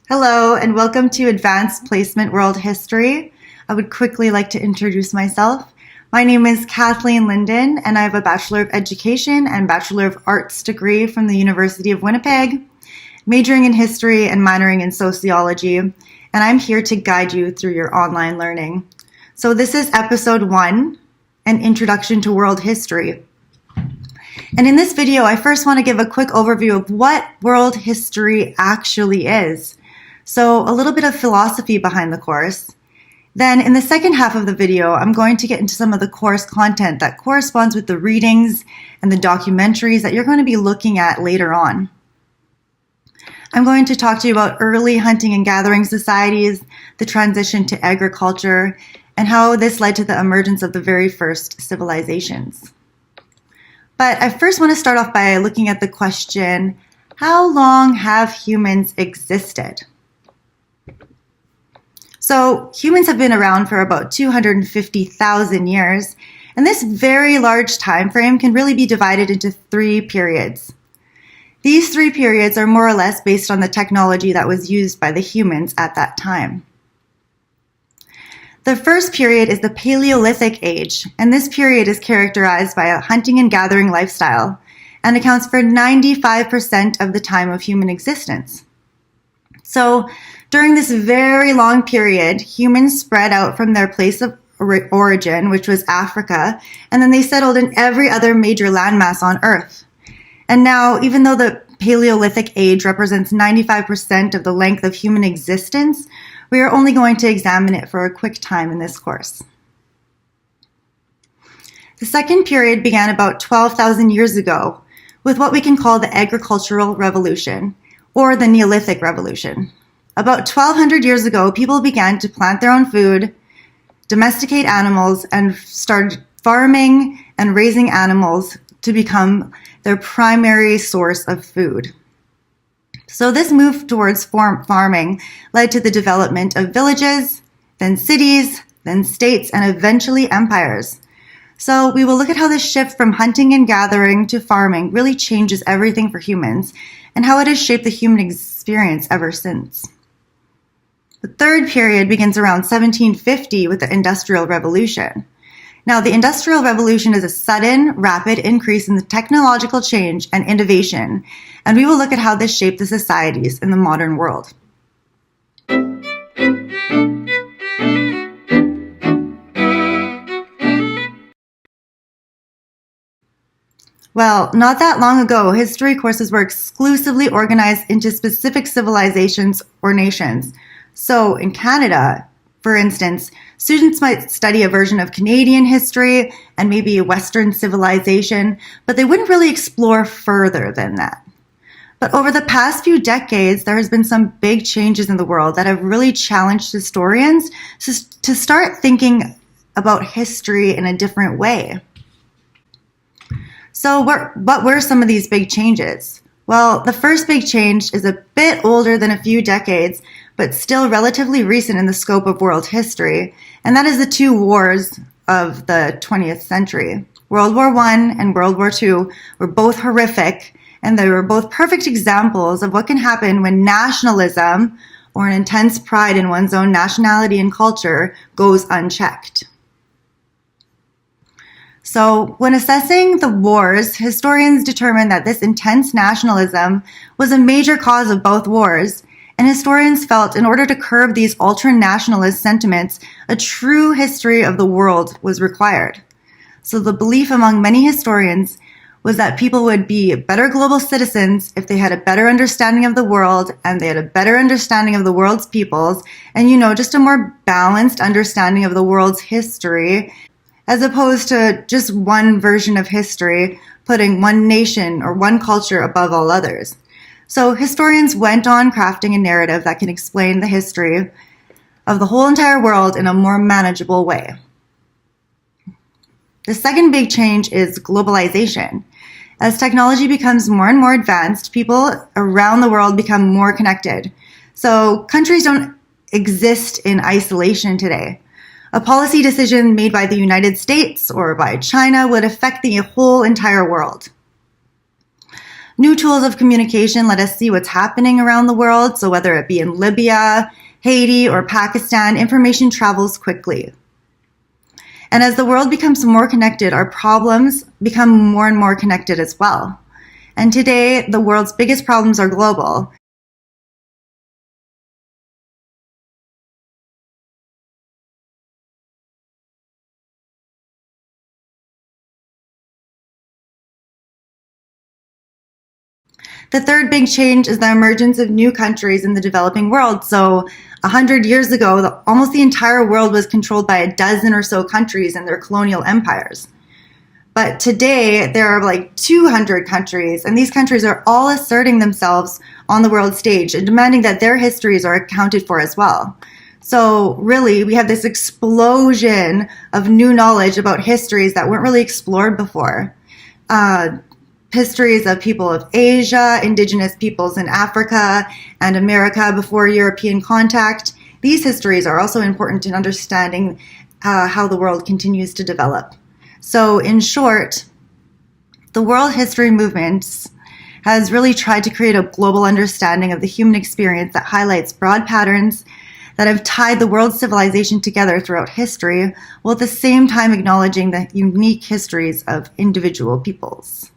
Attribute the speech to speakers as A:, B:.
A: Hello, and welcome to Advanced Placement World History. I would quickly like to introduce myself. My name is Kathleen Linden, and I have a Bachelor of Education and Bachelor of Arts degree from the University of Winnipeg, majoring in history and minoring in sociology, and I'm here to guide you through your online learning. So this is episode 1, an introduction to world history. And in this video, I first want to give a quick overview of what world history actually is. So a little bit of philosophy behind the course. Then in the second half of the video, I'm going to get into some of the course content that corresponds with the readings and the documentaries that you're going to be looking at later on. I'm going to talk to you about early hunting and gathering societies, the transition to agriculture, and how this led to the emergence of the very first civilizations. But I first want to start off by looking at the question, how long have humans existed? So humans have been around for about 250,000 years, and this very large time frame can really be divided into 3 periods. These 3 periods are more or less based on the technology that was used by the humans at that time. The first period is the Paleolithic age, and this period is characterized by a hunting and gathering lifestyle and accounts for 95% of the time of human existence. So during this very long period, humans spread out from their place of origin, which was Africa, and then they settled in every other major landmass on Earth. And now, even though the Paleolithic age represents 95% of the length of human existence, we are only going to examine it for a quick time in this course. The second period began about 12,000 years ago with what we can call the Agricultural Revolution, or the Neolithic Revolution. About 1,200 years ago, people began to plant their own food, domesticate animals, and started farming and raising animals to become their primary source of food. So this move towards farming led to the development of villages, then cities, then states, and eventually empires. So we will look at how this shift from hunting and gathering to farming really changes everything for humans and how it has shaped the human experience ever since. The third period begins around 1750 with the Industrial Revolution. Now, the Industrial Revolution is a sudden, rapid increase in the technological change and innovation, and we will look at how this shaped the societies in the modern world. Well, not that long ago, history courses were exclusively organized into specific civilizations or nations. So in Canada, for instance, students might study a version of Canadian history and maybe a Western civilization, but they wouldn't really explore further than that. But over the past few decades, there has been some big changes in the world that have really challenged historians to start thinking about history in a different way. So what were some of these big changes? Well, the first big change is a bit older than a few decades, but still relatively recent in the scope of world history, and that is the 2 wars of the 20th century. World War I and World War II were both horrific, and they were both perfect examples of what can happen when nationalism, or an intense pride in one's own nationality and culture, goes unchecked. So when assessing the wars, historians determined that this intense nationalism was a major cause of both wars, and historians felt in order to curb these ultra-nationalist sentiments, a true history of the world was required. So the belief among many historians was that people would be better global citizens if they had a better understanding of the world and they had a better understanding of the world's peoples and, just a more balanced understanding of the world's history, as opposed to just one version of history, putting one nation or one culture above all others. So historians went on crafting a narrative that can explain the history of the whole entire world in a more manageable way. The second big change is globalization. As technology becomes more and more advanced, people around the world become more connected. So countries don't exist in isolation today. A policy decision made by the United States or by China would affect the whole entire world. New tools of communication let us see what's happening around the world, so whether it be in Libya, Haiti, or Pakistan, information travels quickly. And as the world becomes more connected, our problems become more and more connected as well. And today, the world's biggest problems are global. The third big change is the emergence of new countries in the developing world. So 100 years ago, almost the entire world was controlled by a dozen or so countries and their colonial empires. But today, there are like 200 countries, and these countries are all asserting themselves on the world stage and demanding that their histories are accounted for as well. So really, we have this explosion of new knowledge about histories that weren't really explored before. Histories of people of Asia, indigenous peoples in Africa and America before European contact. These histories are also important in understanding how the world continues to develop. So in short, the world history movement has really tried to create a global understanding of the human experience that highlights broad patterns that have tied the world's civilization together throughout history, while at the same time acknowledging the unique histories of individual peoples.